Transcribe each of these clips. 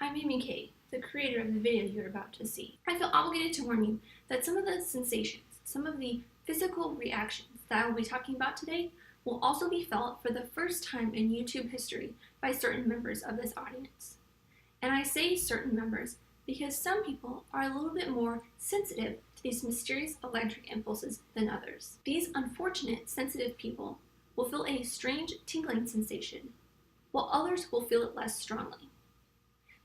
I'm Amy Kay, the creator of the video you're about to see. I feel obligated to warn you that some of the sensations, some of the physical reactions that I will be talking about today will also be felt for the first time in YouTube history by certain members of this audience. And I say certain members because some people are a little bit more sensitive to these mysterious electric impulses than others. These unfortunate sensitive people will feel a strange tingling sensation, while others will feel it less strongly.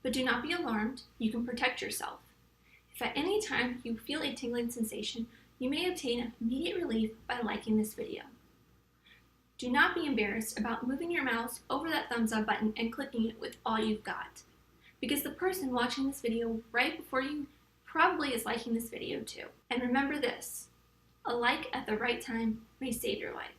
But do not be alarmed, you can protect yourself. If at any time you feel a tingling sensation, you may obtain immediate relief by liking this video. Do not be embarrassed about moving your mouse over that thumbs up button and clicking it with all you've got, because the person watching this video right before you probably is liking this video too. And remember this, a like at the right time may save your life.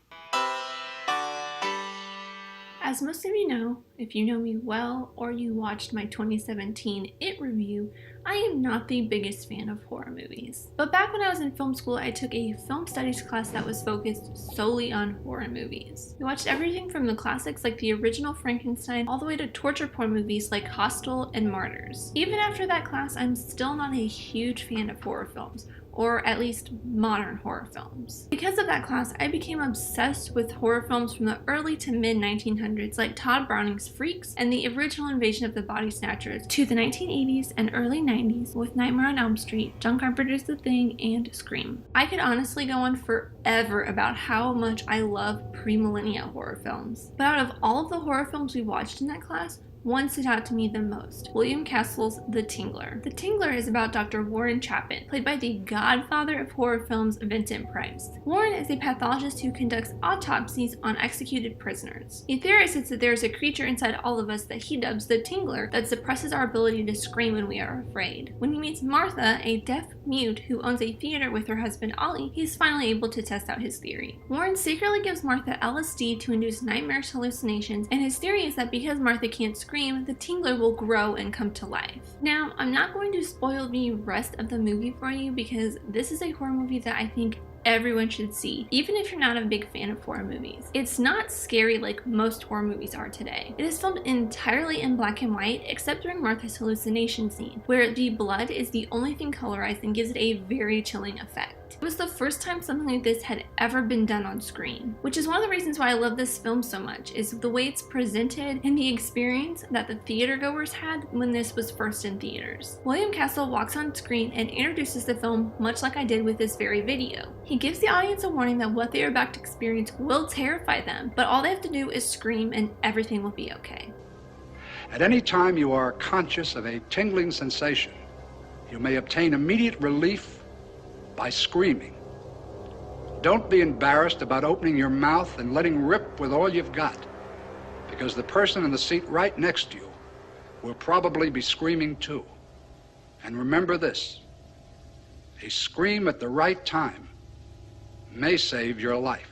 As most of you know, if you know me well or you watched my 2017 It review, I am not the biggest fan of horror movies. But back when I was in film school, I took a film studies class that was focused solely on horror movies. We watched everything from the classics like the original Frankenstein all the way to torture porn movies like Hostel and Martyrs. Even after that class, I'm still not a huge fan of horror films, or at least modern horror films. Because of that class, I became obsessed with horror films from the early to mid 1900s like Todd Browning's Freaks and the original Invasion of the Body Snatchers, to the 1980s and early 90s with Nightmare on Elm Street, John Carpenter's The Thing, and Scream. I could honestly go on forever about how much I love pre-millennia horror films. But out of all of the horror films we watched in that class, one stood out to me the most, William Castle's The Tingler. The Tingler is about Dr. Warren Chapin, played by the godfather of horror films, Vincent Price. Warren is a pathologist who conducts autopsies on executed prisoners. He theorizes that there is a creature inside all of us that he dubs the Tingler that suppresses our ability to scream when we are afraid. When he meets Martha, a deaf mute who owns a theater with her husband Ollie, he's finally able to test out his theory. Warren secretly gives Martha LSD to induce nightmarish hallucinations, and his theory is that because Martha can't scream, the Tingler will grow and come to life. Now, I'm not going to spoil the rest of the movie for you because this is a horror movie that I think everyone should see, even if you're not a big fan of horror movies. It's not scary like most horror movies are today. It is filmed entirely in black and white, except during Martha's hallucination scene, where the blood is the only thing colorized and gives it a very chilling effect. It was the first time something like this had ever been done on screen, which is one of the reasons why I love this film so much, is the way it's presented and the experience that the theater goers had when this was first in theaters. William Castle walks on screen and introduces the film much like I did with this very video. He gives the audience a warning that what they are about to experience will terrify them, but all they have to do is scream and everything will be okay. At any time you are conscious of a tingling sensation, you may obtain immediate relief by screaming. Don't be embarrassed about opening your mouth and letting rip with all you've got, because the person in the seat right next to you will probably be screaming too. And remember this, a scream at the right time may save your life.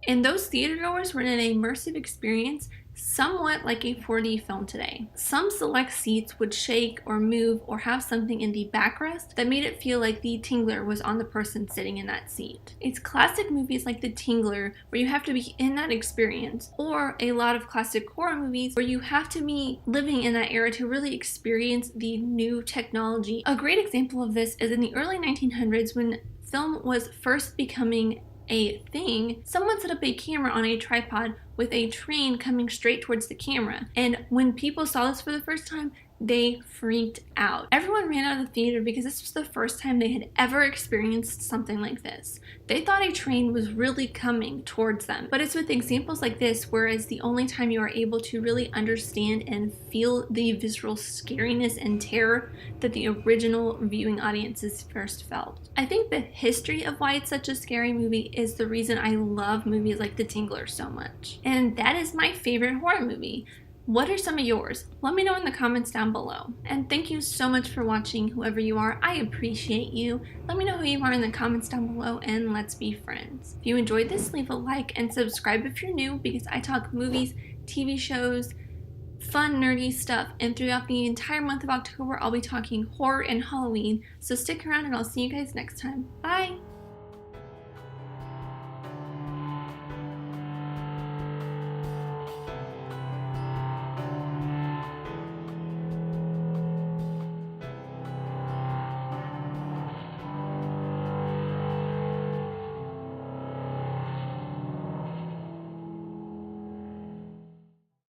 And those theatergoers were in an immersive experience somewhat like a 4D film today. Some select seats would shake or move or have something in the backrest that made it feel like the Tingler was on the person sitting in that seat. It's classic movies like The Tingler where you have to be in that experience, or a lot of classic horror movies where you have to be living in that era to really experience the new technology. A great example of this is in the early 1900s when film was first becoming a thing. Someone set up a camera on a tripod with a train coming straight towards the camera, and when people saw this for the first time, they freaked out. Everyone ran out of the theater because this was the first time they had ever experienced something like this. They thought a train was really coming towards them. But it's with examples like this where it's the only time you are able to really understand and feel the visceral scariness and terror that the original viewing audiences first felt. I think the history of why it's such a scary movie is the reason I love movies like The Tingler so much. And that is my favorite horror movie. What are some of yours? Let me know in the comments down below. And thank you so much for watching, whoever you are. I appreciate you. Let me know who you are in the comments down below and let's be friends. If you enjoyed this, leave a like and subscribe if you're new, because I talk movies, TV shows, fun nerdy stuff, and throughout the entire month of October I'll be talking horror and Halloween. So stick around and I'll see you guys next time. Bye!